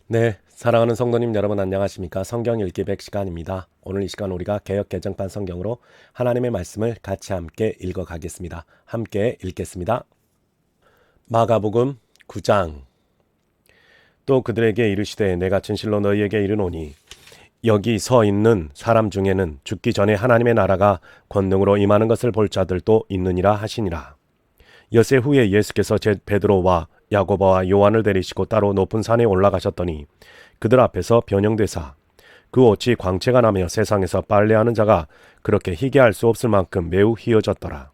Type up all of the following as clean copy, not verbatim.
네, 사랑하는 성도님 여러분 안녕하십니까? 성경 읽기 100시간입니다. 오늘 이 시간 우리가 개역 개정판 성경으로 하나님의 말씀을 같이 함께 읽어가겠습니다. 함께 읽겠습니다. 마가복음 9장. 또 그들에게 이르시되 내가 진실로 너희에게 이르노니 여기 서 있는 사람 중에는 죽기 전에 하나님의 나라가 권능으로 임하는 것을 볼 자들도 있느니라 하시니라. 엿새 후에 예수께서 베드로와 야고보와 요한을 데리시고 따로 높은 산에 올라가셨더니 그들 앞에서 변형되사 그 옷이 광채가 나며 세상에서 빨래하는 자가 그렇게 희게 할 수 없을 만큼 매우 희어졌더라.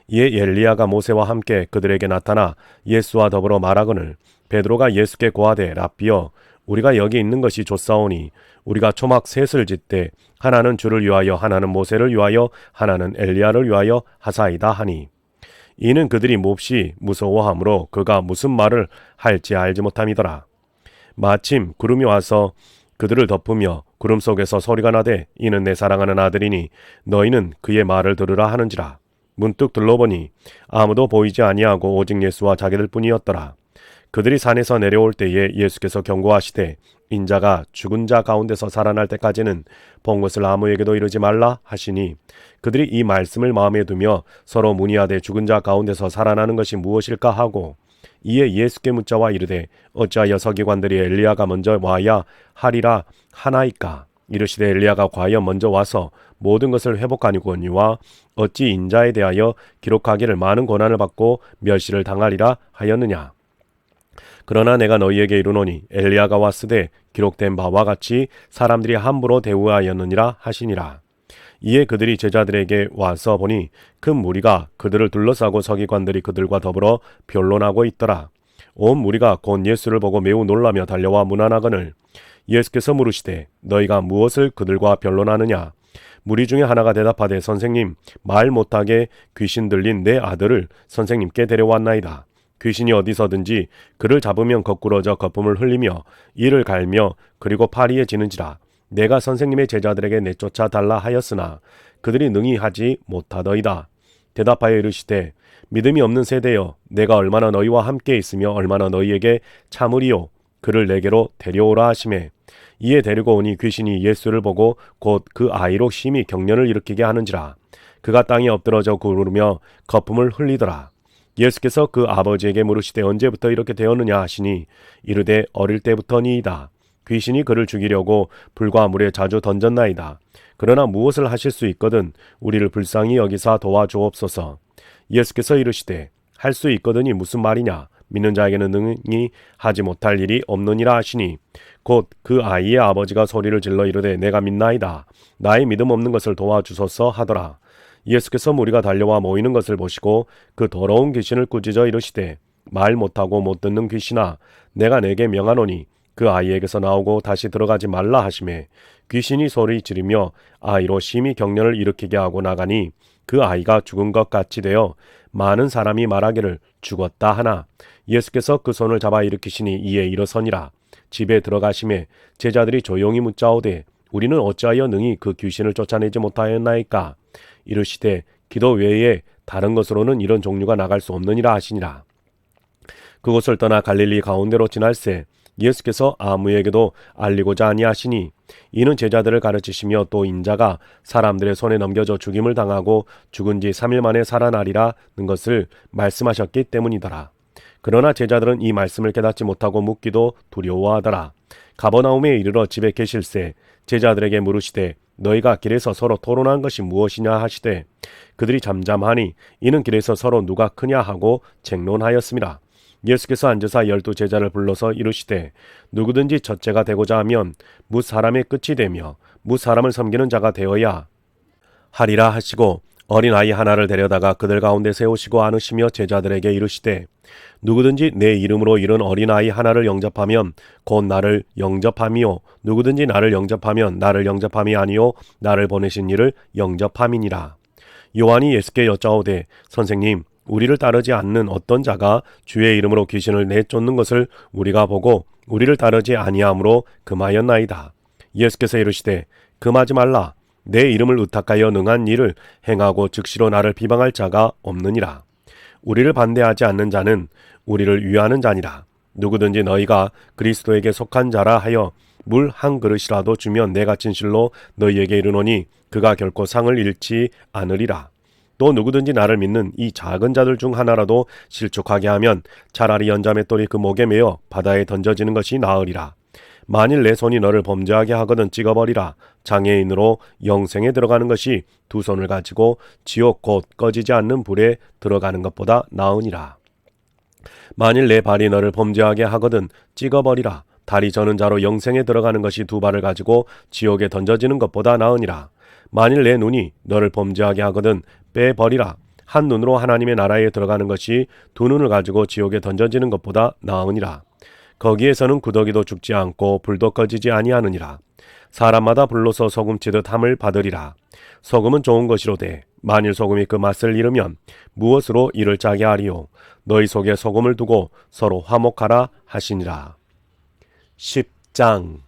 이에 엘리야가 모세와 함께 그들에게 나타나 예수와 더불어 말하거늘 베드로가 예수께 고하되 랍비여 우리가 여기 있는 것이 좋사오니 우리가 초막 셋을 짓되 하나는 주를 위하여 하나는 모세를 위하여 하나는 엘리야를 위하여 하사이다 하니 이는 그들이 몹시 무서워하므로 그가 무슨 말을 할지 알지 못함이더라. 마침 구름이 와서 그들을 덮으며 구름 속에서 소리가 나되 이는 내 사랑하는 아들이니 너희는 그의 말을 들으라 하는지라. 문득 둘러보니 아무도 보이지 아니하고 오직 예수와 자기들 뿐이었더라. 그들이 산에서 내려올 때에 예수께서 경고하시되 인자가 죽은 자 가운데서 살아날 때까지는 본 것을 아무에게도 이르지 말라 하시니 그들이 이 말씀을 마음에 두며 서로 문의하되 죽은 자 가운데서 살아나는 것이 무엇일까 하고 이에 예수께 묻자와 이르되 어찌하여 서기관들이 엘리야가 먼저 와야 하리라 하나이까. 이르시되 엘리야가 과연 먼저 와서 모든 것을 회복하니거니와 어찌 인자에 대하여 기록하기를 많은 고난을 받고 멸시를 당하리라 하였느냐. 그러나 내가 너희에게 이르노니 엘리야가 왔으되 기록된 바와 같이 사람들이 함부로 대우하였느니라 하시니라. 이에 그들이 제자들에게 와서 보니 큰 무리가 그들을 둘러싸고 서기관들이 그들과 더불어 변론하고 있더라. 온 무리가 곧 예수를 보고 매우 놀라며 달려와 문안하거늘 예수께서 물으시되 너희가 무엇을 그들과 변론하느냐. 무리 중에 하나가 대답하되 선생님 말 못하게 귀신 들린 내 아들을 선생님께 데려왔나이다. 귀신이 어디서든지 그를 잡으면 거꾸러져 거품을 흘리며 이를 갈며 그리고 파리에 지는지라. 내가 선생님의 제자들에게 내쫓아 달라 하였으나 그들이 능히 하지 못하더이다. 대답하여 이르시되 믿음이 없는 세대여 내가 얼마나 너희와 함께 있으며 얼마나 너희에게 참으리요. 그를 내게로 데려오라 하시매 이에 데리고 오니 귀신이 예수를 보고 곧 그 아이로 심히 경련을 일으키게 하는지라. 그가 땅에 엎드러져 구르며 거품을 흘리더라. 예수께서 그 아버지에게 물으시되 언제부터 이렇게 되었느냐 하시니 이르되 어릴 때부터니이다. 귀신이 그를 죽이려고 불과 물에 자주 던졌나이다. 그러나 무엇을 하실 수 있거든 우리를 불쌍히 여기사 도와주옵소서. 예수께서 이르시되 할 수 있거든이 무슨 말이냐. 믿는 자에게는 능히 하지 못할 일이 없느니라 하시니 곧 그 아이의 아버지가 소리를 질러 이르되 내가 믿나이다. 나의 믿음 없는 것을 도와주소서 하더라. 예수께서 무리가 달려와 모이는 것을 보시고 그 더러운 귀신을 꾸짖어 이르시되 말 못하고 못 듣는 귀신아 내가 내게 명하노니 그 아이에게서 나오고 다시 들어가지 말라 하시매 귀신이 소리 지르며 아이로 심히 경련을 일으키게 하고 나가니 그 아이가 죽은 것 같이 되어 많은 사람이 말하기를 죽었다 하나 예수께서 그 손을 잡아 일으키시니 이에 일어서니라. 집에 들어가심에 제자들이 조용히 묻자오되 우리는 어찌하여 능히 그 귀신을 쫓아내지 못하였나이까. 이르시되 기도 외에 다른 것으로는 이런 종류가 나갈 수 없느니라 하시니라. 그곳을 떠나 갈릴리 가운데로 지날새 예수께서 아무에게도 알리고자 아니하시니 이는 제자들을 가르치시며 또 인자가 사람들의 손에 넘겨져 죽임을 당하고 죽은 지 3일 만에 살아나리라는 것을 말씀하셨기 때문이더라. 그러나 제자들은 이 말씀을 깨닫지 못하고 묻기도 두려워하더라. 가버나움에 이르러 집에 계실새 제자들에게 물으시되 너희가 길에서 서로 토론한 것이 무엇이냐 하시되 그들이 잠잠하니 이는 길에서 서로 누가 크냐 하고 쟁론하였습니다. 예수께서 앉으사 12 제자를 불러서 이르시되 누구든지 첫째가 되고자 하면 무 사람의 끝이 되며 무 사람을 섬기는 자가 되어야 하리라 하시고 어린아이 하나를 데려다가 그들 가운데 세우시고 안으시며 제자들에게 이르시되 누구든지 내 이름으로 이른 어린아이 하나를 영접하면 곧 나를 영접함이요 누구든지 나를 영접하면 나를 영접함이 아니요 나를 보내신 이를 영접함이니라. 요한이 예수께 여짜오되 선생님 우리를 따르지 않는 어떤 자가 주의 이름으로 귀신을 내쫓는 것을 우리가 보고 우리를 따르지 아니하므로 금하였나이다. 예수께서 이르시되 금하지 말라. 내 이름을 의탁하여 능한 일을 행하고 즉시로 나를 비방할 자가 없느니라. 우리를 반대하지 않는 자는 우리를 위하는 자니라. 누구든지 너희가 그리스도에게 속한 자라 하여 물 한 그릇이라도 주면 내가 진실로 너희에게 이르노니 그가 결코 상을 잃지 않으리라. 또 누구든지 나를 믿는 이 작은 자들 중 하나라도 실족하게 하면 차라리 연자맷돌이 그 목에 매어 바다에 던져지는 것이 나으리라. 만일 내 손이 너를 범죄하게 하거든 찍어버리라. 장애인으로 영생에 들어가는 것이 두 손을 가지고 지옥 곧 꺼지지 않는 불에 들어가는 것보다 나으니라. 만일 내 발이 너를 범죄하게 하거든 찍어버리라. 다리 저는 자로 영생에 들어가는 것이 두 발을 가지고 지옥에 던져지는 것보다 나으니라. 만일 내 눈이 너를 범죄하게 하거든 빼버리라. 한 눈으로 하나님의 나라에 들어가는 것이 두 눈을 가지고 지옥에 던져지는 것보다 나으니라. 거기에서는 구더기도 죽지 않고 불도 꺼지지 아니하느니라. 사람마다 불로서 소금치듯 함을 받으리라. 소금은 좋은 것이로되 만일 소금이 그 맛을 잃으면 무엇으로 이를 짜게 하리요. 너희 속에 소금을 두고 서로 화목하라 하시니라. 10장.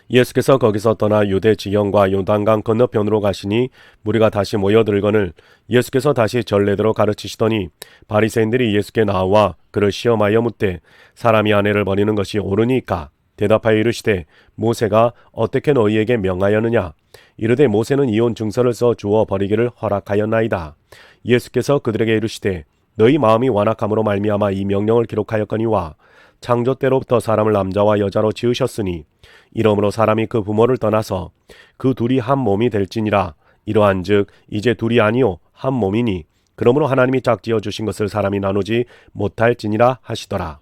예수께서 거기서 떠나 유대 지경과 요단강 건너편으로 가시니 무리가 다시 모여들거늘 예수께서 다시 전례대로 가르치시더니 바리새인들이 예수께 나와 그를 시험하여 묻되 사람이 아내를 버리는 것이 옳으니까? 대답하여 이르시되 모세가 어떻게 너희에게 명하였느냐? 이르되 모세는 이혼 증서를 써 주어 버리기를 허락하였나이다. 예수께서 그들에게 이르시되 너희 마음이 완악함으로 말미암아 이 명령을 기록하였거니와 창조 때로부터 사람을 남자와 여자로 지으셨으니 이러므로 사람이 그 부모를 떠나서 그 둘이 한 몸이 될지니라. 이러한즉 이제 둘이 아니요 한 몸이니 그러므로 하나님이 짝지어 주신 것을 사람이 나누지 못할지니라 하시더라.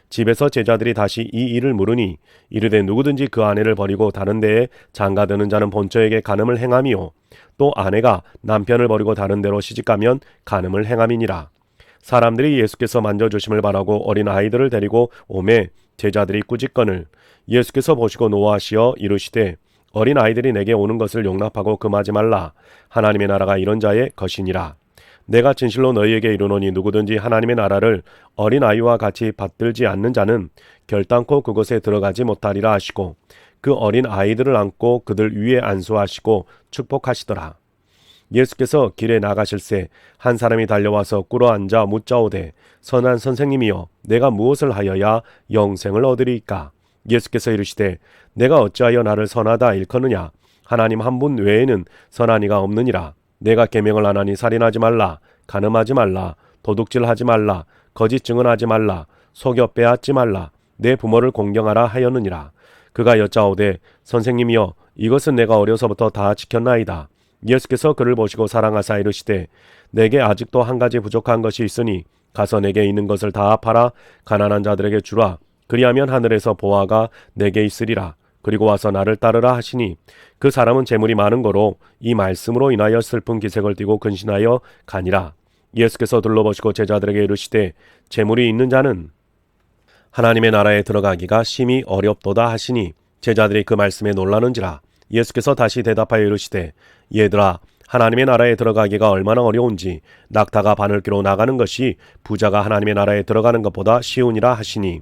집에서 제자들이 다시 이 일을 물으니 이르되 누구든지 그 아내를 버리고 다른 데에 장가드는 자는 본처에게 간음을 행함이요 또 아내가 남편을 버리고 다른 데로 시집가면 간음을 행함이니라. 사람들이 예수께서 만져주심을 바라고 어린 아이들을 데리고 오매 제자들이 꾸짖거늘 예수께서 보시고 노하시어 이르시되 어린 아이들이 내게 오는 것을 용납하고 금하지 말라. 하나님의 나라가 이런 자의 것이니라. 내가 진실로 너희에게 이르노니 누구든지 하나님의 나라를 어린 아이와 같이 받들지 않는 자는 결단코 그곳에 들어가지 못하리라 하시고 그 어린 아이들을 안고 그들 위에 안수하시고 축복하시더라. 예수께서 길에 나가실새 한 사람이 달려와서 꿇어앉아 묻자오되 선한 선생님이여 내가 무엇을 하여야 영생을 얻으리이까? 예수께서 이르시되 내가 어찌하여 나를 선하다 일컫느냐? 하나님 한 분 외에는 선한 이가 없느니라. 내가 계명을 하나니 살인하지 말라, 간음하지 말라, 도둑질하지 말라, 거짓 증언하지 말라, 속여 빼앗지 말라, 내 부모를 공경하라 하였느니라. 그가 여짜오되 선생님이여 이것은 내가 어려서부터 다 지켰나이다. 예수께서 그를 보시고 사랑하사 이르시되 내게 아직도 한 가지 부족한 것이 있으니 가서 내게 있는 것을 다 팔아 가난한 자들에게 주라. 그리하면 하늘에서 보화가 내게 있으리라. 그리고 와서 나를 따르라 하시니 그 사람은 재물이 많은 거로 이 말씀으로 인하여 슬픈 기색을 띠고 근신하여 가니라. 예수께서 둘러보시고 제자들에게 이르시되 재물이 있는 자는 하나님의 나라에 들어가기가 심히 어렵도다 하시니 제자들이 그 말씀에 놀라는지라. 예수께서 다시 대답하여 이르시되 얘들아 하나님의 나라에 들어가기가 얼마나 어려운지 낙타가 바늘귀로 나가는 것이 부자가 하나님의 나라에 들어가는 것보다 쉬우니라 하시니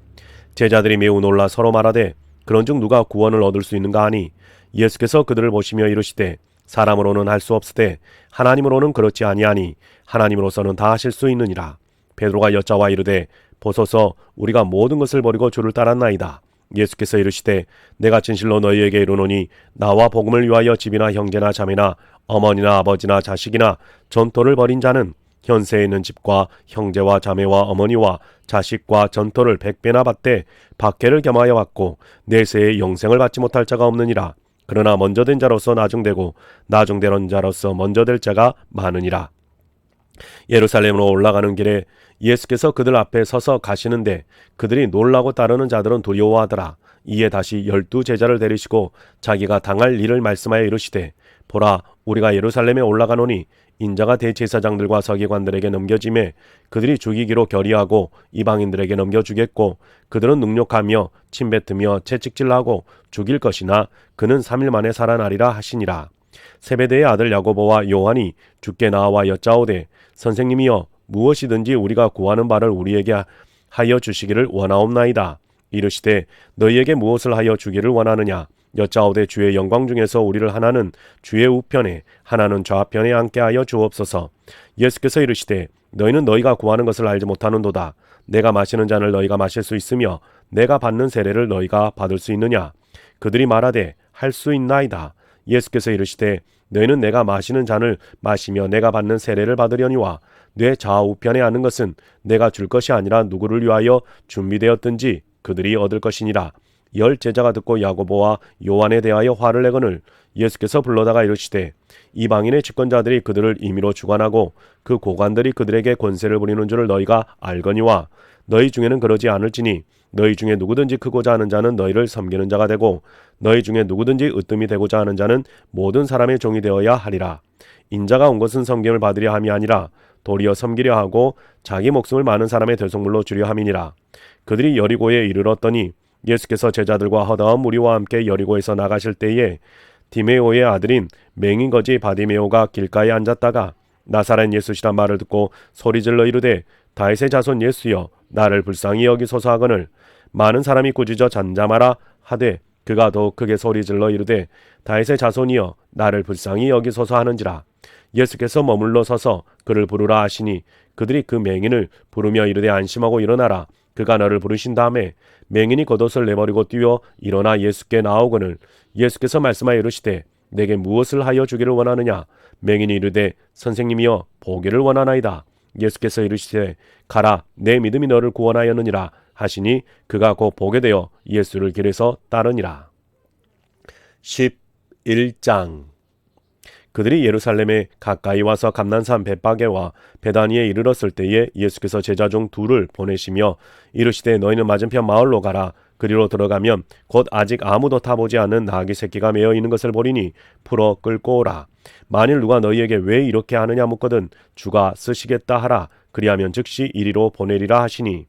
제자들이 매우 놀라 서로 말하되 그런즉 누가 구원을 얻을 수 있는가 하니 예수께서 그들을 보시며 이르시되 사람으로는 할 수 없으되 하나님으로는 그렇지 아니하니 하나님으로서는 다 하실 수 있느니라. 베드로가 여짜와 이르되 보소서 우리가 모든 것을 버리고 주를 따랐나이다. 예수께서 이르시되 내가 진실로 너희에게 이르노니 나와 복음을 위하여 집이나 형제나 자매나 어머니나 아버지나 자식이나 전토를 벌인 자는 현세에 있는 집과 형제와 자매와 어머니와 자식과 전토를 100배나 받되 박해를 겸하여 받고 내세에 영생을 받지 못할 자가 없느니라. 그러나 먼저 된 자로서 나중되고 나중된 자로서 먼저 될 자가 많으니라. 예루살렘으로 올라가는 길에 예수께서 그들 앞에 서서 가시는데 그들이 놀라고 따르는 자들은 두려워하더라. 이에 다시 12 제자를 데리시고 자기가 당할 일을 말씀하여 이르시되 보라 우리가 예루살렘에 올라가노니 인자가 대제사장들과 서기관들에게 넘겨지매 그들이 죽이기로 결의하고 이방인들에게 넘겨주겠고 그들은 능욕하며 침뱉으며 채찍질하고 죽일 것이나 그는 3일 만에 살아나리라 하시니라. 세베대의 아들 야고보와 요한이 주께 나와 여짜오되 선생님이여 무엇이든지 우리가 구하는 바를 우리에게 하여 주시기를 원하옵나이다. 이르시되 너희에게 무엇을 하여 주기를 원하느냐? 여짜오되 주의 영광 중에서 우리를 하나는 주의 우편에 하나는 좌편에 앉게 하여 주옵소서. 예수께서 이르시되 너희는 너희가 구하는 것을 알지 못하는도다. 내가 마시는 잔을 너희가 마실 수 있으며 내가 받는 세례를 너희가 받을 수 있느냐? 그들이 말하되 할 수 있나이다. 예수께서 이르시되 너희는 내가 마시는 잔을 마시며 내가 받는 세례를 받으려니와 내 좌우편에 앉는 것은 내가 줄 것이 아니라 누구를 위하여 준비되었든지 그들이 얻을 것이니라. 열 제자가 듣고 야고보와 요한에 대하여 화를 내거늘 예수께서 불러다가 이르시되 이방인의 집권자들이 그들을 임의로 주관하고 그 고관들이 그들에게 권세를 부리는 줄을 너희가 알거니와 너희 중에는 그러지 않을지니 너희 중에 누구든지 크고자 하는 자는 너희를 섬기는 자가 되고 너희 중에 누구든지 으뜸이 되고자 하는 자는 모든 사람의 종이 되어야 하리라. 인자가 온 것은 섬김을 받으려 함이 아니라 도리어 섬기려 하고 자기 목숨을 많은 사람의 대속물로 주려 함이니라. 그들이 여리고에 이르렀더니 예수께서 제자들과 허다한 무리와 함께 여리고에서 나가실 때에 디메오의 아들인 맹인거지 바디메오가 길가에 앉았다가 나사렛 예수시란 말을 듣고 소리질러 이르되 다윗의 자손 예수여 나를 불쌍히 여기소서 하거늘 많은 사람이 꾸짖어 잠잠하라 하되 그가 더욱 크게 소리질러 이르되 다윗의 자손이여 나를 불쌍히 여기소서 하는지라. 예수께서 머물러 서서 그를 부르라 하시니 그들이 그 맹인을 부르며 이르되 안심하고 일어나라. 그가 너를 부르신 다음에 맹인이 겉옷을 내버리고 뛰어 일어나 예수께 나오거늘 예수께서 말씀하여 이르시되 내게 무엇을 하여 주기를 원하느냐? 맹인이 이르되 선생님이여 보기를 원하나이다. 예수께서 이르시되 가라 내 믿음이 너를 구원하였느니라 하시니 그가 곧 보게 되어 예수를 길에서 따르니라. 11장 그들이 예루살렘에 가까이 와서 감난산 벳바게와 베다니에 이르렀을 때에 예수께서 제자 중 둘을 보내시며 이르시되 너희는 맞은편 마을로 가라. 그리로 들어가면 곧 아직 아무도 타보지 않은 나귀 새끼가 매어 있는 것을 보리니 풀어 끌고 오라. 만일 누가 너희에게 왜 이렇게 하느냐 묻거든 주가 쓰시겠다 하라. 그리하면 즉시 이리로 보내리라 하시니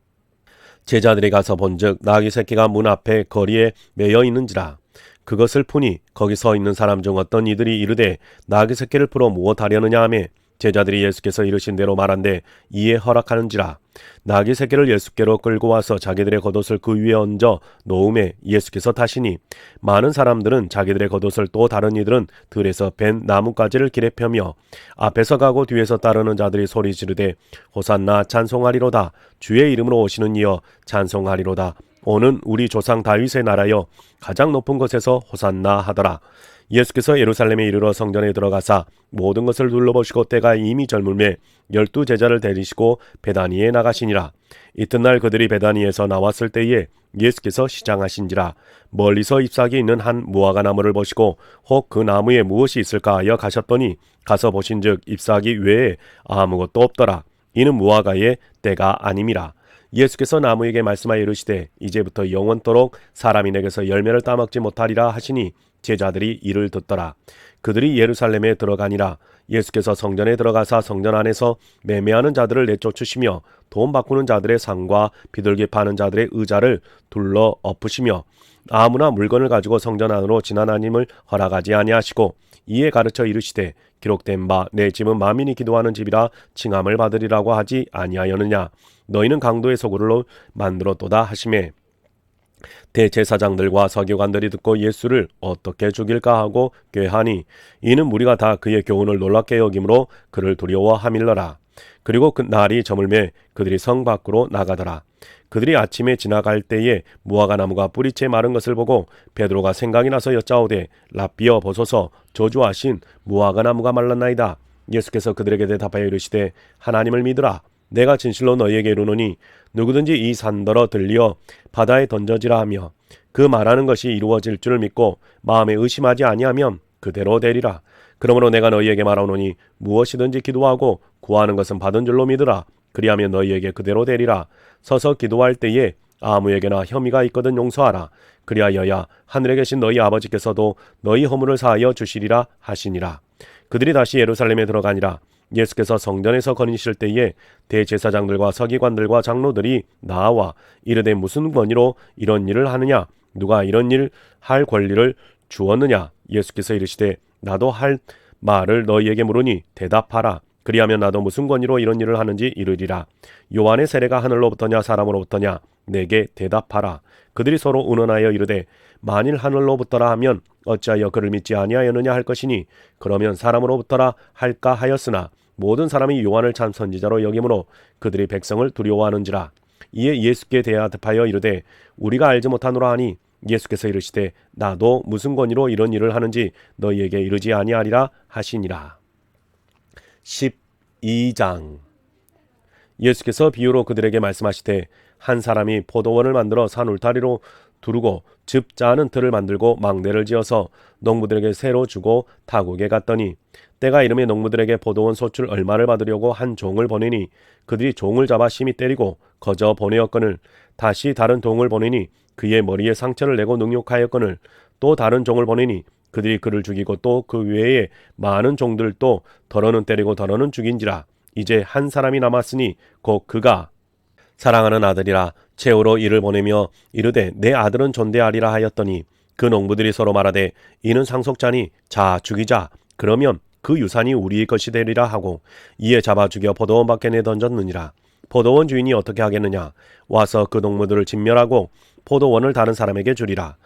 제자들이 가서 본즉 나귀 새끼가 문 앞에 거리에 매여 있는지라. 그것을 푸니 거기 서 있는 사람 중 어떤 이들이 이르되 나귀 새끼를 풀어 무엇 하려느냐 하며 제자들이 예수께서 이르신 대로 말한데 이에 허락하는지라. 나귀 새끼를 예수께로 끌고 와서 자기들의 겉옷을 그 위에 얹어 놓음에 예수께서 타시니 많은 사람들은 자기들의 겉옷을 또 다른 이들은 들에서 벤 나뭇가지를 길에 펴며 앞에서 가고 뒤에서 따르는 자들이 소리 지르되 호산나 찬송하리로다. 주의 이름으로 오시는 이여 찬송하리로다. 오는 우리 조상 다윗의 나라여 가장 높은 곳에서 호산나 하더라. 예수께서 예루살렘에 이르러 성전에 들어가사 모든 것을 둘러보시고 때가 이미 젊음에 12 제자를 데리시고 베다니에 나가시니라. 이튿날 그들이 베다니에서 나왔을 때에 예수께서 시장하신지라. 멀리서 잎사귀 있는 한 무화과 나무를 보시고 혹 그 나무에 무엇이 있을까 하여 가셨더니 가서 보신즉 잎사귀 외에 아무것도 없더라. 이는 무화과의 때가 아님이라. 예수께서 나무에게 말씀하여 이르시되 이제부터 영원토록 사람이 내게서 열매를 따먹지 못하리라 하시니 제자들이 이를 듣더라. 그들이 예루살렘에 들어가니라. 예수께서 성전에 들어가사 성전 안에서 매매하는 자들을 내쫓으시며 돈 바꾸는 자들의 상과 비둘기 파는 자들의 의자를 둘러 엎으시며 아무나 물건을 가지고 성전 안으로 지나다님을 허락하지 아니하시고 이에 가르쳐 이르시되 기록된 바 내 집은 만민이 기도하는 집이라 칭함을 받으리라고 하지 아니하였느냐. 너희는 강도의 소굴로 만들었도다 하시매 대제사장들과 서기관들이 듣고 예수를 어떻게 죽일까 하고 꾀하니 이는 무리가 다 그의 교훈을 놀랍게 여김으로 그를 두려워함일러라. 그리고 그 날이 저물매 그들이 성 밖으로 나가더라. 그들이 아침에 지나갈 때에 무화과 나무가 뿌리채 마른 것을 보고 베드로가 생각이 나서 여짜오되 라삐어 보소서 저주하신 무화과 나무가 말랐나이다. 예수께서 그들에게 대답하여 이르시되 하나님을 믿으라. 내가 진실로 너희에게 이르노니 누구든지 이 산더러 들리어 바다에 던져지라 하며 그 말하는 것이 이루어질 줄을 믿고 마음에 의심하지 아니하면 그대로 되리라. 그러므로 내가 너희에게 말하노니 무엇이든지 기도하고 구하는 것은 받은 줄로 믿으라. 그리하면 너희에게 그대로 되리라. 서서 기도할 때에 아무에게나 혐의가 있거든 용서하라. 그리하여야 하늘에 계신 너희 아버지께서도 너희 허물을 사하여 주시리라 하시니라. 그들이 다시 예루살렘에 들어가니라. 예수께서 성전에서 거니실 때에 대제사장들과 서기관들과 장로들이 나와 이르되 무슨 권위로 이런 일을 하느냐? 누가 이런 일 할 권리를 주었느냐? 예수께서 이르시되 나도 할 말을 너희에게 물으니 대답하라. 그리하면 나도 무슨 권위로 이런 일을 하는지 이르리라. 요한의 세례가 하늘로부터냐 사람으로부터냐? 내게 대답하라. 그들이 서로 의논하여 이르되 만일 하늘로부터라 하면 어찌하여 그를 믿지 아니하였느냐 할 것이니 그러면 사람으로부터라 할까 하였으나 모든 사람이 요한을 참 선지자로 여김으로 그들이 백성을 두려워하는지라. 이에 예수께 대답하여 이르되 우리가 알지 못하노라 하니 예수께서 이르시되 나도 무슨 권위로 이런 일을 하는지 너희에게 이르지 아니하리라 하시니라. 12장. 예수께서 비유로 그들에게 말씀하시되 한 사람이 포도원을 만들어 산 울타리로 두르고 즙 짜는 틀을 만들고 망대를 지어서 농부들에게 새로 주고 타국에 갔더니 때가 이르매 농부들에게 포도원 소출 얼마를 받으려고 한 종을 보내니 그들이 종을 잡아 심히 때리고 거저 보내었거늘 다시 다른 종을 보내니 그의 머리에 상처를 내고 능욕하였거늘 또 다른 종을 보내니 그들이 그를 죽이고 또 그 외에 많은 종들도 더러는 때리고 더러는 죽인지라. 이제 한 사람이 남았으니 곧 그가 사랑하는 아들이라. 최후로 이를 보내며 이르되 내 아들은 존대하리라 하였더니 그 농부들이 서로 말하되 이는 상속자니 자 죽이자. 그러면 그 유산이 우리의 것이 되리라 하고 이에 잡아 죽여 포도원 밖에 내던졌느니라. 포도원 주인이 어떻게 하겠느냐. 와서 그 농부들을 진멸하고 포도원을 다른 사람에게 주리라.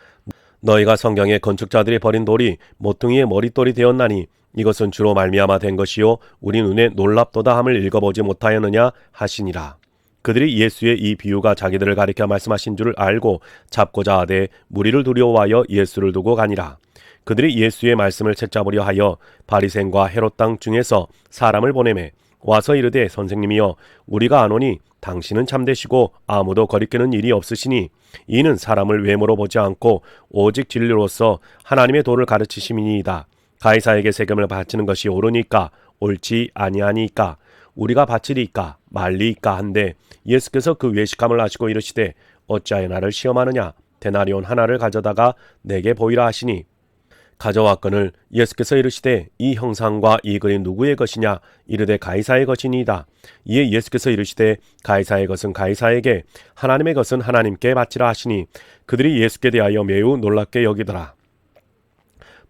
너희가 성경에 건축자들이 버린 돌이 모퉁이의 머릿돌이 되었나니 이것은 주로 말미암아 된 것이요 우리 눈에 놀랍도다 함을 읽어보지 못하였느냐 하시니라. 그들이 예수의 이 비유가 자기들을 가리켜 말씀하신 줄을 알고 잡고자 하되 무리를 두려워하여 예수를 두고 가니라. 그들이 예수의 말씀을 책잡으려 하여 바리새인과 헤롯 땅 중에서 사람을 보내매 와서 이르되 선생님이여 우리가 아노니 당신은 참되시고 아무도 거리끼는 일이 없으시니 이는 사람을 외모로 보지 않고 오직 진리로서 하나님의 도를 가르치심이니이다. 가이사에게 세금을 바치는 것이 옳으니까 옳지 아니하니까 우리가 바치리이까 말리이까 한데 예수께서 그 외식함을 아시고 이르시되 어찌하여 나를 시험하느냐. 데나리온 하나를 가져다가 내게 보이라 하시니 가져왔거늘 예수께서 이르시되 이 형상과 이 그림 누구의 것이냐. 이르되 가이사의 것이니이다. 이에 예수께서 이르시되 가이사의 것은 가이사에게 하나님의 것은 하나님께 바치라 하시니 그들이 예수께 대하여 매우 놀랍게 여기더라.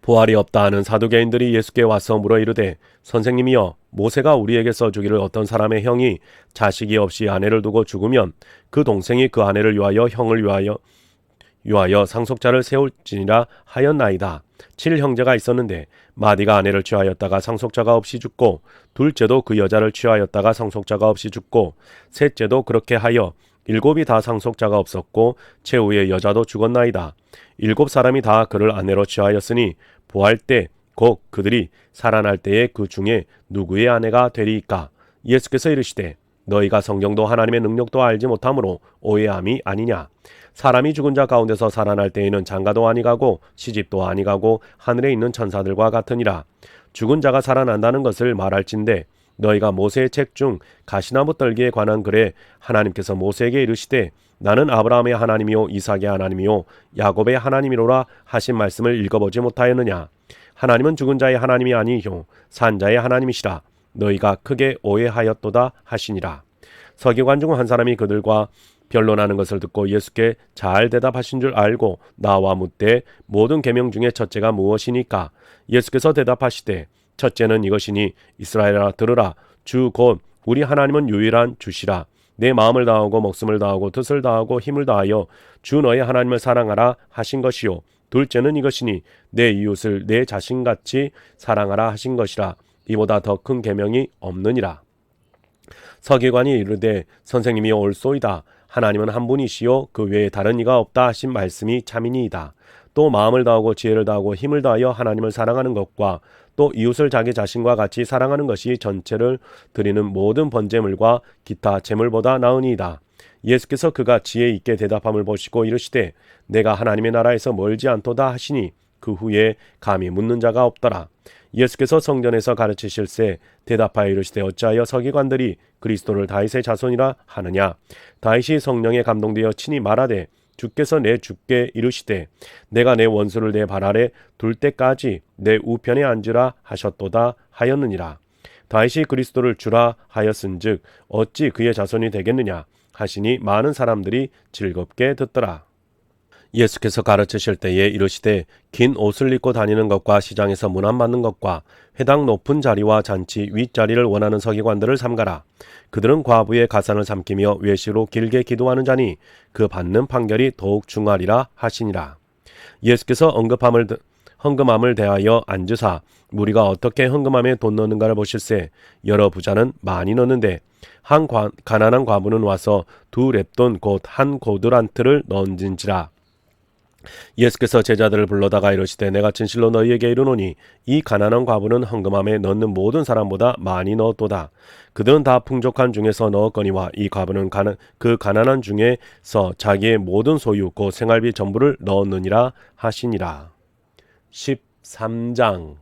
부활이 없다 하는 사두개인들이 예수께 와서 물어 이르되 선생님이여 모세가 우리에게 써주기를 어떤 사람의 형이 자식이 없이 아내를 두고 죽으면 그 동생이 그 아내를 위하여 형을 위하여 상속자를 세울지니라 하였나이다. 7형제가 있었는데 마디가 아내를 취하였다가 상속자가 없이 죽고 둘째도 그 여자를 취하였다가 상속자가 없이 죽고 셋째도 그렇게 하여 7이 다 상속자가 없었고 최후의 여자도 죽었나이다. 7사람이 다 그를 아내로 취하였으니 부활 때 곧 그들이 살아날 때에 그 중에 누구의 아내가 되리이까. 예수께서 이르시되 너희가 성경도 하나님의 능력도 알지 못함으로 오해함이 아니냐. 사람이 죽은 자 가운데서 살아날 때에는 장가도 아니가고 시집도 아니가고 하늘에 있는 천사들과 같으니라. 죽은 자가 살아난다는 것을 말할진대 너희가 모세의 책 중 가시나무 떨기에 관한 글에 하나님께서 모세에게 이르시되 나는 아브라함의 하나님이요 이삭의 하나님이요 야곱의 하나님이로라 하신 말씀을 읽어보지 못하였느냐. 하나님은 죽은 자의 하나님이 아니요 산 자의 하나님이시라. 너희가 크게 오해하였도다 하시니라. 서기관 중 한 사람이 그들과 변론하는 것을 듣고 예수께 잘 대답하신 줄 알고 나와 묻되 모든 계명 중에 첫째가 무엇이니까. 예수께서 대답하시되 첫째는 이것이니 이스라엘아 들으라. 주 곧 우리 하나님은 유일한 주시라. 내 마음을 다하고 목숨을 다하고 뜻을 다하고 힘을 다하여 주 너의 하나님을 사랑하라 하신 것이요. 둘째는 이것이니 내 이웃을 내 자신같이 사랑하라 하신 것이라. 이보다 더 큰 계명이 없느니라. 서기관이 이르되 선생님이여 옳소이다. 하나님은 한 분이시요 그 외에 다른 이가 없다 하신 말씀이 참이니이다. 또 마음을 다하고 지혜를 다하고 힘을 다하여 하나님을 사랑하는 것과 또 이웃을 자기 자신과 같이 사랑하는 것이 전체를 드리는 모든 번제물과 기타 제물보다 나으니이다. 예수께서 그가 지혜 있게 대답함을 보시고 이르시되 내가 하나님의 나라에서 멀지 않도다 하시니 그 후에 감히 묻는 자가 없더라. 예수께서 성전에서 가르치실세 대답하여 이르시되 어찌하여 서기관들이 그리스도를 다윗의 자손이라 하느냐. 다윗이 성령에 감동되어 친히 말하되 주께서 내 주께 이르시되 내가 내 원수를 내 발 아래 둘 때까지 내 우편에 앉으라 하셨도다 하였느니라. 다윗이 그리스도를 주라 하였은즉 어찌 그의 자손이 되겠느냐 하시니 많은 사람들이 즐겁게 듣더라. 예수께서 가르치실 때에 이르시되 긴 옷을 입고 다니는 것과 시장에서 문안 받는 것과 회당 높은 자리와 잔치 윗자리를 원하는 서기관들을 삼가라. 그들은 과부의 가산을 삼키며 외식으로 길게 기도하는 자니 그 받는 판결이 더욱 중하리라 하시니라. 예수께서 헌금함을 대하여 앉으사 무리가 어떻게 헌금함에 돈 넣는가를 보실세. 여러 부자는 많이 넣는데 한 가난한 과부는 와서 2렙돈 곧 한 고드란트를 넣은진지라. 예수께서 제자들을 불러다가 이르시되 내가 진실로 너희에게 이르노니 이 가난한 과부는 헌금함에 넣는 모든 사람보다 많이 넣었도다. 그들은 다 풍족한 중에서 넣었거니와 이 과부는 그 가난한 중에서 자기의 모든 소유 곧 생활비 전부를 넣었느니라 하시니라. 13장.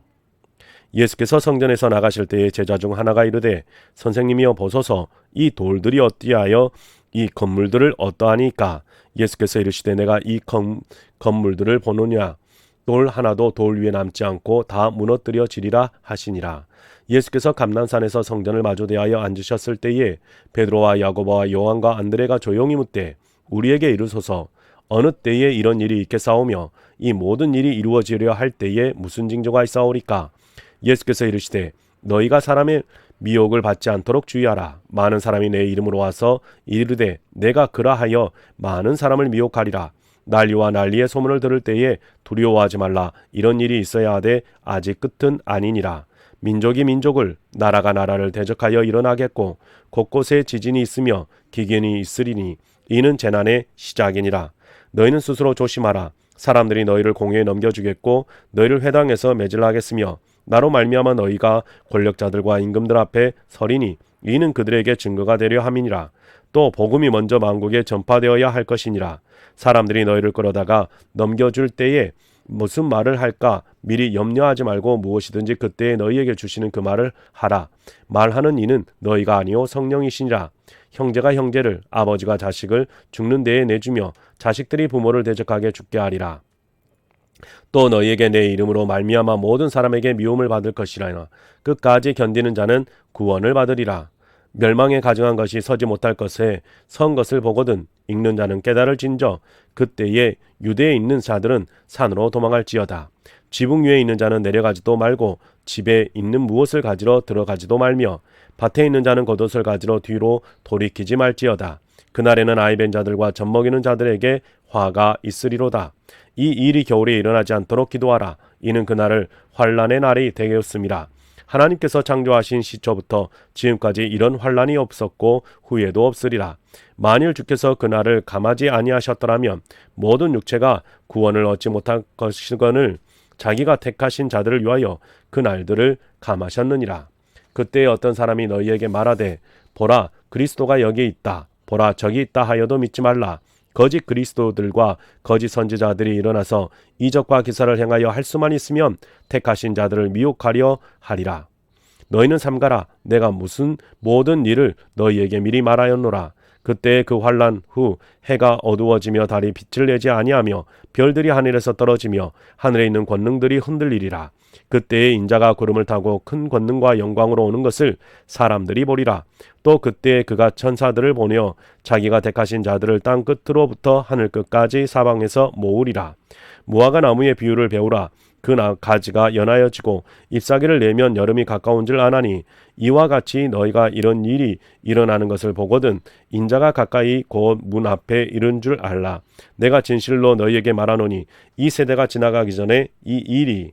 예수께서 성전에서 나가실 때에 제자 중 하나가 이르되 선생님이여 보소서 이 돌들이 어찌하여 이 건물들을 어떠하니까. 예수께서 이르시되 내가 이 건물들을 보느냐. 돌 하나도 돌 위에 남지 않고 다 무너뜨려지리라 하시니라. 예수께서 감난산에서 성전을 마주대하여 앉으셨을 때에 베드로와 야고보와 요한과 안드레가 조용히 묻되 우리에게 이르소서 어느 때에 이런 일이 있겠사오며 이 모든 일이 이루어지려 할 때에 무슨 징조가 있사오리까. 예수께서 이르시되 너희가 사람의 미혹을 받지 않도록 주의하라. 많은 사람이 내 이름으로 와서 이르되 내가 그라하여 많은 사람을 미혹하리라. 난리와 난리의 소문을 들을 때에 두려워하지 말라. 이런 일이 있어야 하되 아직 끝은 아니니라. 민족이 민족을 나라가 나라를 대적하여 일어나겠고 곳곳에 지진이 있으며 기근이 있으리니 이는 재난의 시작이니라. 너희는 스스로 조심하라. 사람들이 너희를 공회에 넘겨주겠고 너희를 회당에서 매질하겠으며 나로 말미암아 너희가 권력자들과 임금들 앞에 서리니 이는 그들에게 증거가 되려 함이니라. 또 복음이 먼저 만국에 전파되어야 할 것이니라. 사람들이 너희를 끌어다가 넘겨줄 때에 무슨 말을 할까 미리 염려하지 말고 무엇이든지 그때에 너희에게 주시는 그 말을 하라. 말하는 이는 너희가 아니요 성령이시니라. 형제가 형제를 아버지가 자식을 죽는 데에 내주며 자식들이 부모를 대적하게 죽게 하리라. 또 너희에게 내 이름으로 말미암아 모든 사람에게 미움을 받을 것이라나 끝까지 견디는 자는 구원을 받으리라. 멸망에 가증한 것이 서지 못할 것에 선 것을 보거든 읽는 자는 깨달을진저 그때에 유대에 있는 자들은 산으로 도망할지어다. 지붕 위에 있는 자는 내려가지도 말고 집에 있는 무엇을 가지러 들어가지도 말며 밭에 있는 자는 겉옷을 가지러 뒤로 돌이키지 말지어다. 그날에는 아이벤 자들과 젖먹이는 자들에게 화가 있으리로다. 이 일이 겨울에 일어나지 않도록 기도하라. 이는 그날을 환난의 날이 되겠습니다. 하나님께서 창조하신 시초부터 지금까지 이런 환난이 없었고 후에도 없으리라. 만일 주께서 그날을 감하지 아니하셨더라면 모든 육체가 구원을 얻지 못할 것이거늘 자기가 택하신 자들을 위하여 그 날들을 감하셨느니라. 그때 어떤 사람이 너희에게 말하되 보라 그리스도가 여기 있다 보라 저기 있다 하여도 믿지 말라. 거짓 그리스도들과 거짓 선지자들이 일어나서 이적과 기사를 행하여 할 수만 있으면 택하신 자들을 미혹하려 하리라. 너희는 삼가라. 내가 무슨 모든 일을 너희에게 미리 말하였노라. 그때 그 환난 후 해가 어두워지며 달이 빛을 내지 아니하며 별들이 하늘에서 떨어지며 하늘에 있는 권능들이 흔들리리라. 그때에 인자가 구름을 타고 큰 권능과 영광으로 오는 것을 사람들이 보리라. 또 그때에 그가 천사들을 보내어 자기가 택하신 자들을 땅 끝으로부터 하늘 끝까지 사방에서 모으리라. 무화과 나무의 비유를 배우라. 그 가지가 연하여지고 잎사귀를 내면 여름이 가까운 줄 아나니 이와 같이 너희가 이런 일이 일어나는 것을 보거든 인자가 가까이 곧 문 앞에 이른 줄 알라. 내가 진실로 너희에게 말하노니 이 세대가 지나가기 전에 이 일이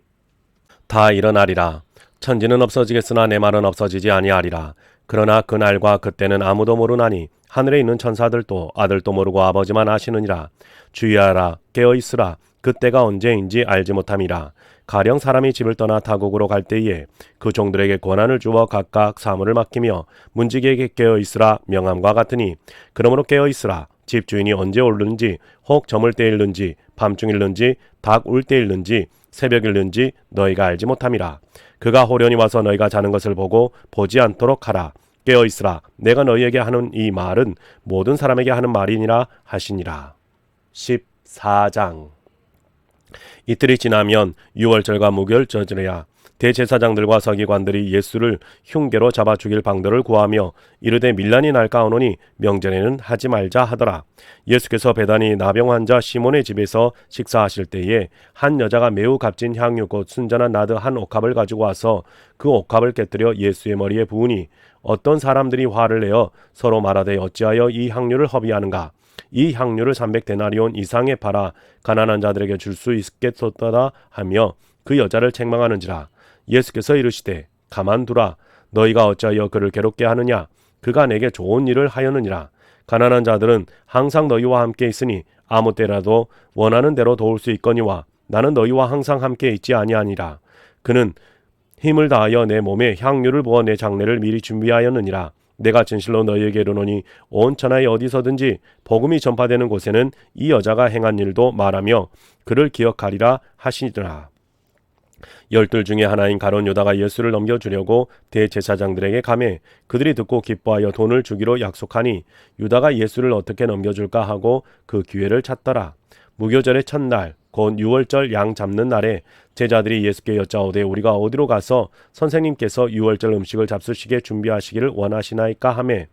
다 일어나리라. 천지는 없어지겠으나 내 말은 없어지지 아니하리라. 그러나 그날과 그때는 아무도 모르나니 하늘에 있는 천사들도 아들도 모르고 아버지만 아시느니라. 주의하라. 깨어있으라. 그때가 언제인지 알지 못함이라. 가령 사람이 집을 떠나 타국으로 갈 때에 그 종들에게 권한을 주어 각각 사물을 맡기며 문지기에게 깨어있으라 명함과 같으니 그러므로 깨어있으라. 집주인이 언제 오는지 혹 저물 때일는지 밤중일는지 닭 울 때일는지 새벽일는지 너희가 알지 못함이라. 그가 호련히 와서 너희가 자는 것을 보고 보지 않도록 하라. 깨어있으라. 내가 너희에게 하는 이 말은 모든 사람에게 하는 말이니라 하시니라. 14장. 이틀이 지나면 유월절과 무교절이라. 대제사장들과 서기관들이 예수를 흉계로 잡아 죽일 방도를 구하며 이르되 밀란이 날까오노니 명절에는 하지 말자 하더라. 예수께서 베다니 나병 환자 시몬의 집에서 식사하실 때에 한 여자가 매우 값진 향유 곧 순전한 나드 한 옥합을 가지고 와서 그 옥합을 깨뜨려 예수의 머리에 부으니 어떤 사람들이 화를 내어 서로 말하되 어찌하여 이 향유를 허비하는가. 이 향유를 300데나리온 이상에 팔아 가난한 자들에게 줄 수 있겠도다 하며 그 여자를 책망하는지라. 예수께서 이르시되 가만두라. 너희가 어찌하여 그를 괴롭게 하느냐. 그가 내게 좋은 일을 하였느니라. 가난한 자들은 항상 너희와 함께 있으니 아무 때라도 원하는 대로 도울 수 있거니와 나는 너희와 항상 함께 있지 아니하니라. 그는 힘을 다하여 내 몸에 향유를 부어 내 장례를 미리 준비하였느니라. 내가 진실로 너희에게 이르노니 온 천하에 어디서든지 복음이 전파되는 곳에는 이 여자가 행한 일도 말하며 그를 기억하리라 하시니라. 열둘 중에 하나인 가룟 유다가 예수를 넘겨주려고 대제사장들에게 가매 그들이 듣고 기뻐하여 돈을 주기로 약속하니 유다가 예수를 어떻게 넘겨줄까 하고 그 기회를 찾더라. 무교절의 첫날 곧 유월절 양 잡는 날에 제자들이 예수께 여짜오되 우리가 어디로 가서 선생님께서 유월절 음식을 잡수시게 준비하시기를 원하시나이까 하매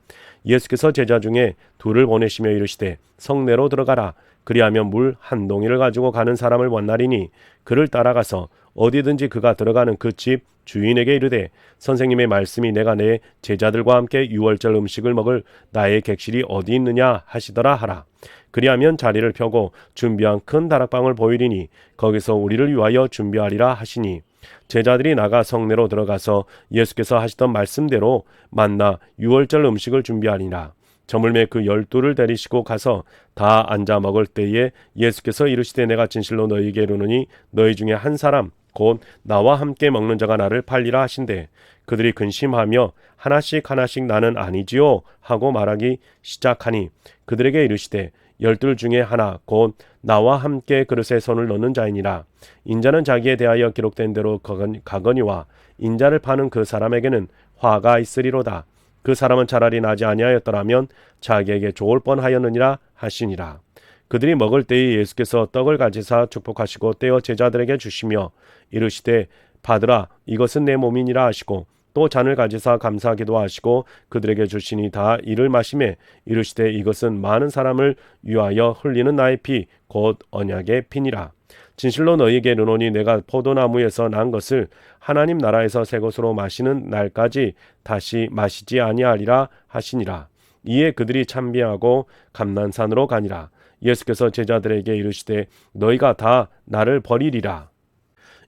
예수께서 제자 중에 둘을 보내시며 이르시되 성내로 들어가라. 그리하면 물 한 동이를 가지고 가는 사람을 원나리니 그를 따라가서 어디든지 그가 들어가는 그 집 주인에게 이르되 선생님의 말씀이 내가 내 제자들과 함께 유월절 음식을 먹을 나의 객실이 어디 있느냐 하시더라 하라. 그리하면 자리를 펴고 준비한 큰 다락방을 보이리니 거기서 우리를 위하여 준비하리라 하시니 제자들이 나가 성내로 들어가서 예수께서 하시던 말씀대로 만나 유월절 음식을 준비하니라. 저물매 그 12를 데리시고 가서 다 앉아 먹을 때에 예수께서 이르시되 내가 진실로 너희에게 이르노니 너희 중에 한 사람 곧 나와 함께 먹는 자가 나를 팔리라 하신대 그들이 근심하며 하나씩 하나씩 나는 아니지요 하고 말하기 시작하니 그들에게 이르시되 12 중에 하나 곧 나와 함께 그릇에 손을 넣는 자이니라. 인자는 자기에 대하여 기록된 대로 가거니와 인자를 파는 그 사람에게는 화가 있으리로다. 그 사람은 차라리 나지 아니하였더라면 자기에게 좋을 뻔하였느니라 하시니라. 그들이 먹을 때에 예수께서 떡을 가지사 축복하시고 떼어 제자들에게 주시며 이르시되 받으라 이것은 내 몸이니라 하시고 또 잔을 가지사 감사하기도 하시고 그들에게 주시니 다 이를 마시매 이르시되 이것은 많은 사람을 위하여 흘리는 나의 피 곧 언약의 피니라. 진실로 너희에게 이르노니 내가 포도나무에서 난 것을 하나님 나라에서 새 것으로 마시는 날까지 다시 마시지 아니하리라 하시니라. 이에 그들이 참비하고 감난산으로 가니라. 예수께서 제자들에게 이르시되 너희가 다 나를 버리리라.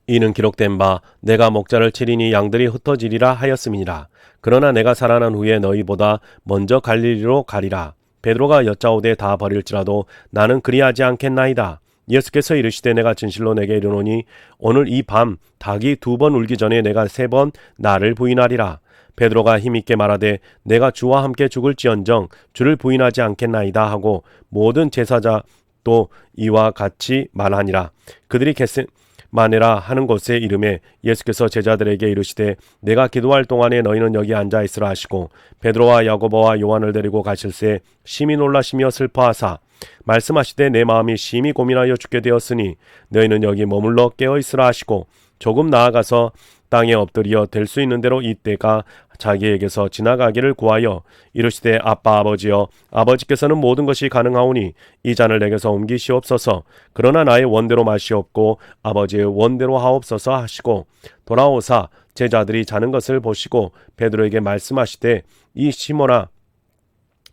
이는 기록된 바 내가 목자를 치리니 양들이 흩어지리라 하였음이니라. 그러나 내가 살아난 후에 너희보다 먼저 갈릴리로 가리라. 베드로가 여짜오되 다 버릴지라도 나는 그리하지 않겠나이다. 예수께서 이르시되 내가 진실로 내게 이르노니 오늘 이 밤 닭이 2번 울기 전에 내가 3번 나를 부인하리라. 베드로가 힘있게 말하되 내가 주와 함께 죽을지언정 주를 부인하지 않겠나이다 하고 모든 제사자 또 이와 같이 말하니라. 그들이 겟세마네라 하는 곳에 이름에 예수께서 제자들에게 이르시되 내가 기도할 동안에 너희는 여기 앉아 있으라 하시고 베드로와 야고보와 요한을 데리고 가실새 심히 놀라시며 슬퍼하사 말씀하시되 내 마음이 심히 고민하여 죽게 되었으니 너희는 여기 머물러 깨어 있으라 하시고 조금 나아가서 땅에 엎드려 될 수 있는 대로 이때가 자기에게서 지나가기를 구하여 이르시되 아빠 아버지여 아버지께서는 모든 것이 가능하오니 이 잔을 내게서 옮기시옵소서. 그러나 나의 원대로 마시옵고 아버지의 원대로 하옵소서 하시고 돌아오사 제자들이 자는 것을 보시고 베드로에게 말씀하시되 이 시몬아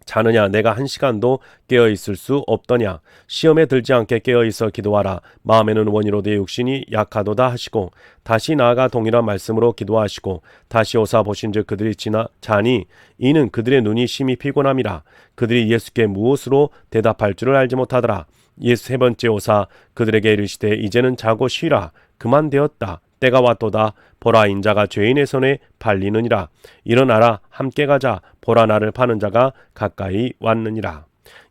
자느냐 내가 1시간도 깨어있을 수 없더냐. 시험에 들지 않게 깨어있어 기도하라. 마음에는 원이로되 육신이 약하도다 하시고 다시 나아가 동일한 말씀으로 기도하시고 다시 오사 보신즉 그들이 자니 이는 그들의 눈이 심히 피곤함이라. 그들이 예수께 무엇으로 대답할 줄을 알지 못하더라. 예수 3번째 오사 그들에게 이르시되 이제는 자고 쉬라. 그만 되었다. 때가 왔도다. 보라 인자가 죄인의 손에 팔리느니라. 일어나라 함께 가자. 보라 나를 파는 자가 가까이 왔느니라.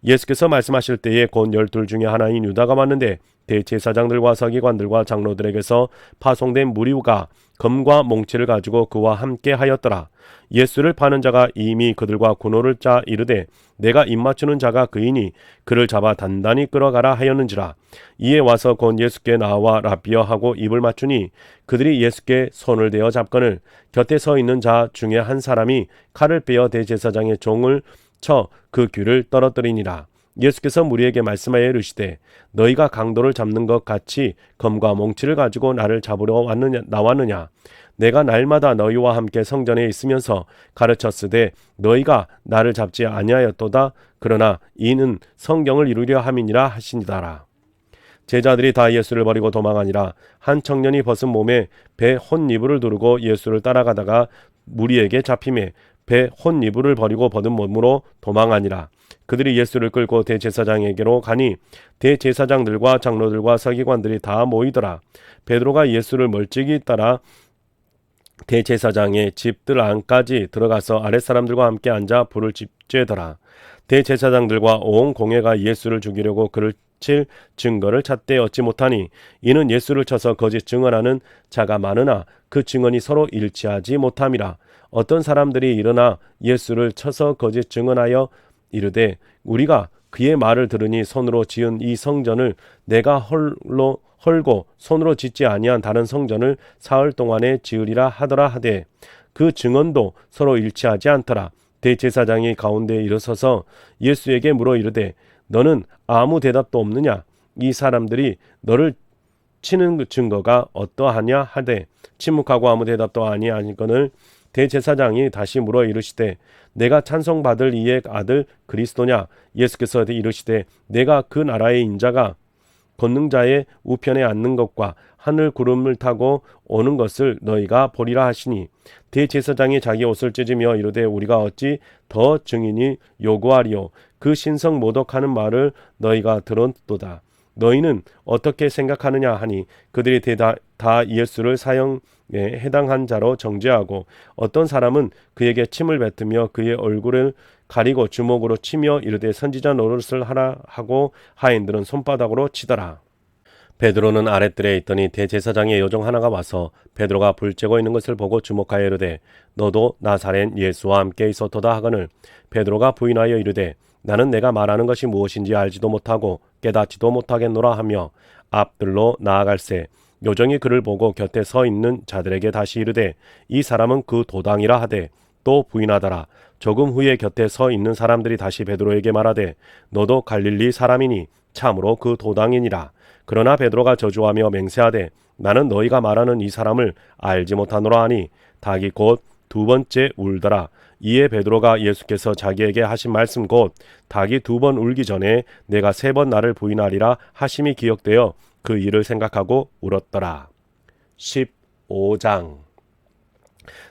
예수께서 말씀하실 때에 곧 12 중에 하나인 유다가 왔는데 대제사장들과 서기관들과 장로들에게서 파송된 무리가 검과 몽치를 가지고 그와 함께 하였더라. 예수를 파는 자가 이미 그들과 군호를 짜 이르되 내가 입맞추는 자가 그이니 그를 잡아 단단히 끌어가라 하였는지라. 이에 와서 곧 예수께 나와 라비어 하고 입을 맞추니 그들이 예수께 손을 대어 잡거늘 곁에 서 있는 자 중에 한 사람이 칼을 빼어 대제사장의 종을 쳐 그 귀를 떨어뜨리니라. 예수께서 무리에게 말씀하여 이르시되 너희가 강도를 잡는 것 같이 검과 몽치를 가지고 나를 잡으러 나왔느냐. 내가 날마다 너희와 함께 성전에 있으면서 가르쳤으되 너희가 나를 잡지 아니하였도다. 그러나 이는 성경을 이루려 함이니라 하시니다라. 제자들이 다 예수를 버리고 도망하니라. 한 청년이 벗은 몸에 배 혼니부를 두르고 예수를 따라가다가 무리에게 잡히매 배 혼니부를 버리고 벗은 몸으로 도망하니라. 그들이 예수를 끌고 대제사장에게로 가니 대제사장들과 장로들과 서기관들이 다 모이더라. 베드로가 예수를 멀찍이 따라 대제사장의 집들 안까지 들어가서 아랫사람들과 함께 앉아 불을 지쬐더라. 대제사장들과 온 공회가 예수를 죽이려고 그를 칠 증거를 찾되 얻지 못하니 이는 예수를 쳐서 거짓 증언하는 자가 많으나 그 증언이 서로 일치하지 못함이라. 어떤 사람들이 일어나 예수를 쳐서 거짓 증언하여 이르되 우리가 그의 말을 들으니 손으로 지은 이 성전을 내가 헐고 손으로 짓지 아니한 다른 성전을 사흘 동안에 지으리라 하더라 하되 그 증언도 서로 일치하지 않더라. 대제사장이 가운데 일어서서 예수에게 물어 이르되 너는 아무 대답도 없느냐? 이 사람들이 너를 치는 증거가 어떠하냐 하되 침묵하고 아무 대답도 아니하니거늘 대제사장이 다시 물어 이르시되 내가 찬송받을 이의 아들 그리스도냐? 예수께서 이르시되 내가 그 나라의 인자가 권능자의 우편에 앉는 것과 하늘 구름을 타고 오는 것을 너희가 보리라 하시니 대제사장이 자기 옷을 찢으며 이르되 우리가 어찌 더 증인이 요구하리요? 그 신성 모독하는 말을 너희가 들었도다. 너희는 어떻게 생각하느냐 하니 그들이 다 예수를 사형에 해당한 자로 정죄하고 어떤 사람은 그에게 침을 뱉으며 그의 얼굴을 가리고 주먹으로 치며 이르되 선지자 노릇을 하라 하고 하인들은 손바닥으로 치더라. 베드로는 아랫뜰에 있더니 대제사장의 여종 하나가 와서 베드로가 불 쬐고 있는 것을 보고 주목하여 이르되 너도 나사렛 예수와 함께 있었도다 하거늘 베드로가 부인하여 이르되 나는 내가 말하는 것이 무엇인지 알지도 못하고 깨닫지도 못하겠노라 하며 앞들로 나아갈새 요정이 그를 보고 곁에 서 있는 자들에게 다시 이르되 이 사람은 그 도당이라 하되 또 부인하더라. 조금 후에 곁에 서 있는 사람들이 다시 베드로에게 말하되 너도 갈릴리 사람이니 참으로 그 도당이니라. 그러나 베드로가 저주하며 맹세하되 나는 너희가 말하는 이 사람을 알지 못하노라 하니 닭이 곧 두 번째 울더라. 이에 베드로가 예수께서 자기에게 하신 말씀 곧 닭이 두 번 울기 전에 내가 세 번 나를 부인하리라 하심이 기억되어 그 일을 생각하고 울었더라. 15장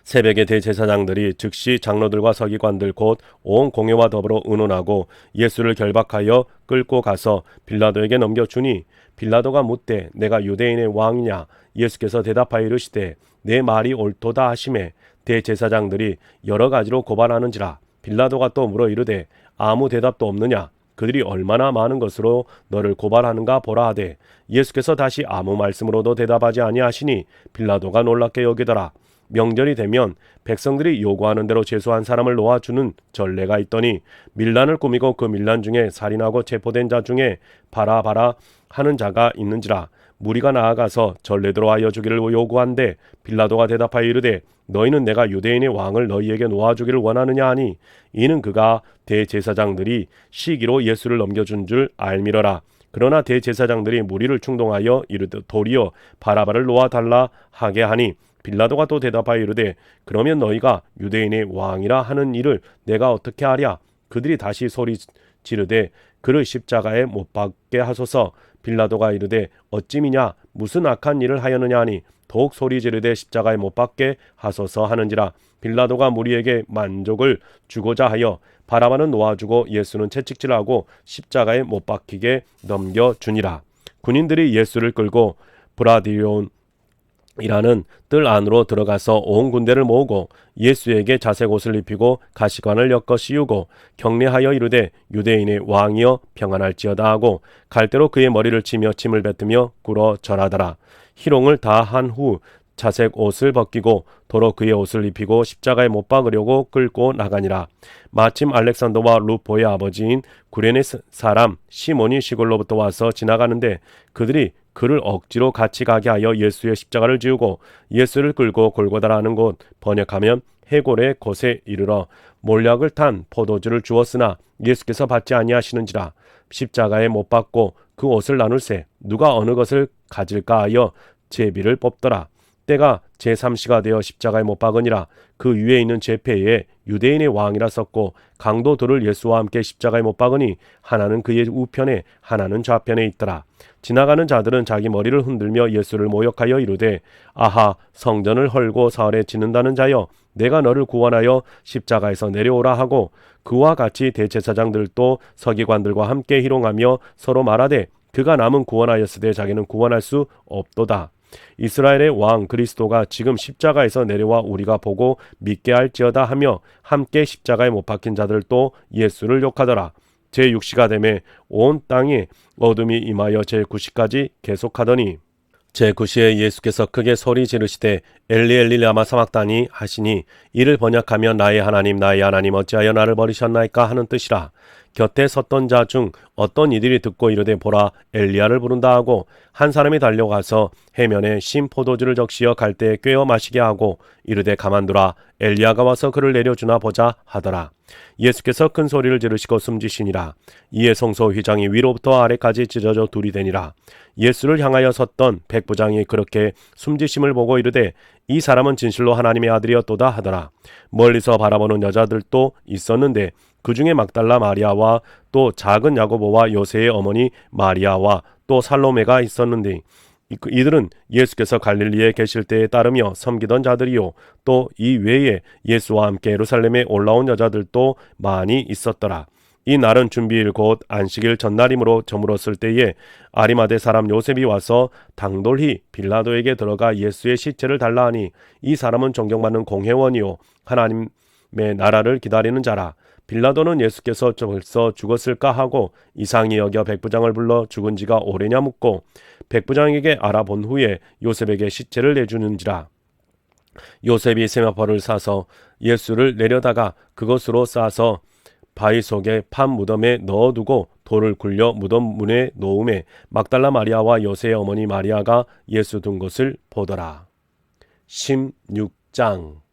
새벽에 대제사장들이 즉시 장로들과 서기관들 곧 온 공회와 더불어 의논하고 예수를 결박하여 끌고 가서 빌라도에게 넘겨주니 빌라도가 묻되 내가 유대인의 왕이냐? 예수께서 대답하여 이르시되 내 말이 옳도다 하시매 대제사장들이 여러 가지로 고발하는지라. 빌라도가 또 물어 이르되 아무 대답도 없느냐? 그들이 얼마나 많은 것으로 너를 고발하는가 보라 하되 예수께서 다시 아무 말씀으로도 대답하지 아니하시니 빌라도가 놀랍게 여기더라. 명절이 되면 백성들이 요구하는 대로 제수한 사람을 놓아주는 전례가 있더니 밀란을 꾸미고 그 밀란 중에 살인하고 체포된 자 중에 바라바라 하는 자가 있는지라. 무리가 나아가서 전례대로 하여 주기를 요구한데 빌라도가 대답하여 이르되 너희는 내가 유대인의 왕을 너희에게 놓아주기를 원하느냐 하니 이는 그가 대제사장들이 시기로 예수를 넘겨준 줄 알미러라. 그러나 대제사장들이 무리를 충동하여 이르되 도리어 바라바를 놓아달라 하게 하니 빌라도가 또 대답하여 이르되 그러면 너희가 유대인의 왕이라 하는 일을 내가 어떻게 하랴? 그들이 다시 소리 지르되 그를 십자가에 못 박게 하소서. 빌라도가 이르되 어찌미냐? 무슨 악한 일을 하였느냐 하니 더욱 소리 지르되 십자가에 못 박게 하소서 하는지라. 빌라도가 무리에게 만족을 주고자 하여 바라바는 놓아주고 예수는 채찍질하고 십자가에 못 박히게 넘겨주니라. 군인들이 예수를 끌고 브라디온 이라는 뜰 안으로 들어가서 온 군대를 모으고 예수에게 자색 옷을 입히고 가시관을 엮어 씌우고 경례하여 이르되 유대인의 왕이여 평안할지어다 하고 갈대로 그의 머리를 치며 침을 뱉으며 꿇어 절하더라. 희롱을 다 한 후 자색 옷을 벗기고 도로 그의 옷을 입히고 십자가에 못 박으려고 끌고 나가니라. 마침 알렉산더와 루포의 아버지인 구레네 사람 시몬이 시골로부터 와서 지나가는데 그들이 그를 억지로 같이 가게 하여 예수의 십자가를 지우고 예수를 끌고 골고다라는 곳 번역하면 해골의 곳에 이르러 몰약을 탄 포도주를 주었으나 예수께서 받지 아니하시는지라. 십자가에 못 박고 그 옷을 나눌새 누가 어느 것을 가질까 하여 제비를 뽑더라. 때가 제3시가 되어 십자가에 못 박으니라. 그 위에 있는 제패에 유대인의 왕이라 썼고 강도 둘을 예수와 함께 십자가에 못 박으니 하나는 그의 우편에 하나는 좌편에 있더라. 지나가는 자들은 자기 머리를 흔들며 예수를 모욕하여 이르되 아하, 성전을 헐고 사흘에 짓는다는 자여, 내가 너를 구원하여 십자가에서 내려오라 하고, 그와 같이 대제사장들도 서기관들과 함께 희롱하며 서로 말하되 그가 남은 구원하였으되 자기는 구원할 수 없도다. 이스라엘의 왕 그리스도가 지금 십자가에서 내려와 우리가 보고 믿게 할지어다 하며 함께 십자가에 못 박힌 자들도 예수를 욕하더라. 제6시가 되매 온 땅에 어둠이 임하여 제9시까지 계속하더니 제9시에 예수께서 크게 소리 지르시되 엘리 엘리 라마 사막다니 하시니, 이를 번역하면 나의 하나님 어찌하여 나를 버리셨나이까 하는 뜻이라. 곁에 섰던 자 중 어떤 이들이 듣고 이르되 보라, 엘리야를 부른다 하고 한 사람이 달려가서 해면에 신 포도주를 적시어 갈대에 꿰어 마시게 하고 이르되 가만두라, 엘리야가 와서 그를 내려주나 보자 하더라. 예수께서 큰 소리를 지르시고 숨지시니라. 이에 성소 휘장이 위로부터 아래까지 찢어져 둘이 되니라. 예수를 향하여 섰던 백부장이 그렇게 숨지심을 보고 이르되 이 사람은 진실로 하나님의 아들이었도다 하더라. 멀리서 바라보는 여자들도 있었는데 그 중에 막달라 마리아와 또 작은 야고보와 요새의 어머니 마리아와 또 살로메가 있었는데 이들은 예수께서 갈릴리에 계실 때에 따르며 섬기던 자들이요, 또 이 외에 예수와 함께 예루살렘에 올라온 여자들도 많이 있었더라. 이 날은 준비일 곧 안식일 전날이므로 저물었을 때에 아리마대 사람 요셉이 와서 당돌히 빌라도에게 들어가 예수의 시체를 달라 하니, 이 사람은 존경받는 공회원이요 하나님의 나라를 기다리는 자라. 빌라도는 예수께서 벌써 죽었을까 하고 이상히 여겨 백부장을 불러 죽은 지가 오래냐 묻고 백부장에게 알아본 후에 요셉에게 시체를 내주는지라. 요셉이 세마포를 사서 예수를 내려다가 그것으로 싸서 바위 속에 판 무덤에 넣어두고 돌을 굴려 무덤 문에 놓음에 막달라 마리아와 요새의 어머니 마리아가 예수 둔 것을 보더라. 16장.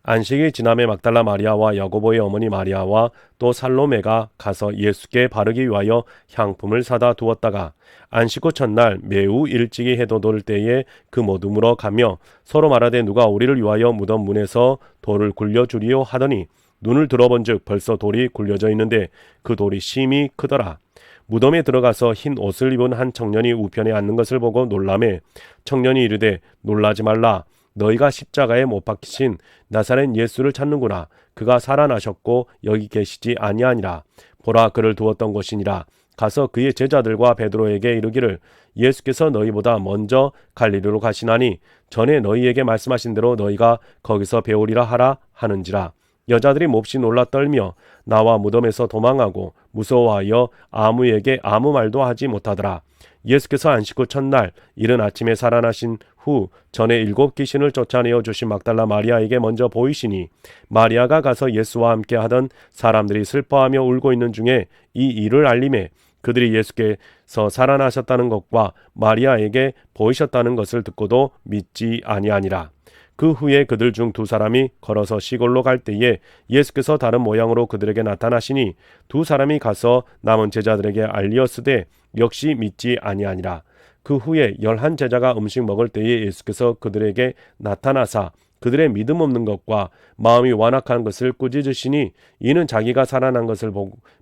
안식이 지남에 막달라 마리아와 야고보의 어머니 마리아와 또 살로메가 가서 예수께 바르기 위하여 향품을 사다 두었다가 안식 후 첫날 매우 일찍이 해도 돌 때에 그 모둠으로 가며 서로 말하되 누가 우리를 위하여 무덤 문에서 돌을 굴려주리요 하더니 눈을 들어본즉 벌써 돌이 굴려져 있는데 그 돌이 심히 크더라. 무덤에 들어가서 흰 옷을 입은 한 청년이 우편에 앉는 것을 보고 놀라매 청년이 이르되 놀라지 말라. 너희가 십자가에 못 박히신 나사렛 예수를 찾는구나. 그가 살아나셨고 여기 계시지 아니하니라. 보라, 그를 두었던 곳이니라. 가서 그의 제자들과 베드로에게 이르기를 예수께서 너희보다 먼저 갈릴리로 가시나니 전에 너희에게 말씀하신 대로 너희가 거기서 배우리라 하라 하는지라. 여자들이 몹시 놀라 떨며 나와 무덤에서 도망하고 무서워하여 아무에게 아무 말도 하지 못하더라. 예수께서 안식 후 첫날 이른 아침에 살아나신 후 전에 7 귀신을 쫓아내어 주신 막달라 마리아에게 먼저 보이시니 마리아가 가서 예수와 함께 하던 사람들이 슬퍼하며 울고 있는 중에 이 일을 알림해 그들이 예수께서 살아나셨다는 것과 마리아에게 보이셨다는 것을 듣고도 믿지 아니하니라. 그 후에 그들 중 2 사람이 걸어서 시골로 갈 때에 예수께서 다른 모양으로 그들에게 나타나시니 2 사람이 가서 남은 제자들에게 알리었으되 역시 믿지 아니하니라. 그 후에 11 제자가 음식 먹을 때에 예수께서 그들에게 나타나사 그들의 믿음 없는 것과 마음이 완악한 것을 꾸짖으시니 이는 자기가 살아난 것을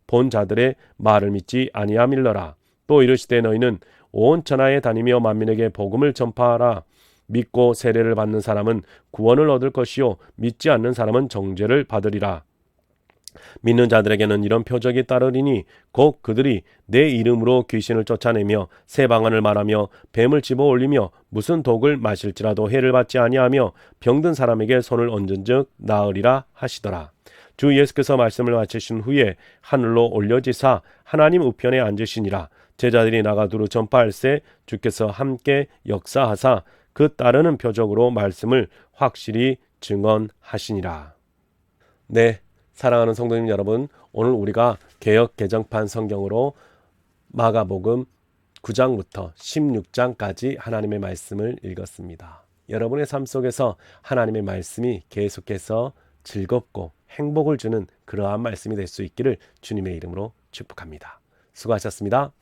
본 자들의 말을 믿지 아니함일러라. 또 이르시되 너희는 온 천하에 다니며 만민에게 복음을 전파하라. 믿고 세례를 받는 사람은 구원을 얻을 것이요 믿지 않는 사람은 정죄를 받으리라. 믿는 자들에게는 이런 표적이 따르리니 곧 그들이 내 이름으로 귀신을 쫓아내며 새 방언을 말하며 뱀을 집어 올리며 무슨 독을 마실지라도 해를 받지 아니하며 병든 사람에게 손을 얹은즉 나으리라 하시더라. 주 예수께서 말씀을 마치신 후에 하늘로 올려지사 하나님 우편에 앉으시니라. 제자들이 나가 두루 전파할세 주께서 함께 역사하사 그 따르는 표적으로 말씀을 확실히 증언하시니라. 네, 사랑하는 성도님 여러분, 오늘 우리가 개역 개정판 성경으로 마가복음 9장부터 16장까지 하나님의 말씀을 읽었습니다. 여러분의 삶 속에서 하나님의 말씀이 계속해서 즐겁고 행복을 주는 그러한 말씀이 될 수 있기를 주님의 이름으로 축복합니다. 수고하셨습니다.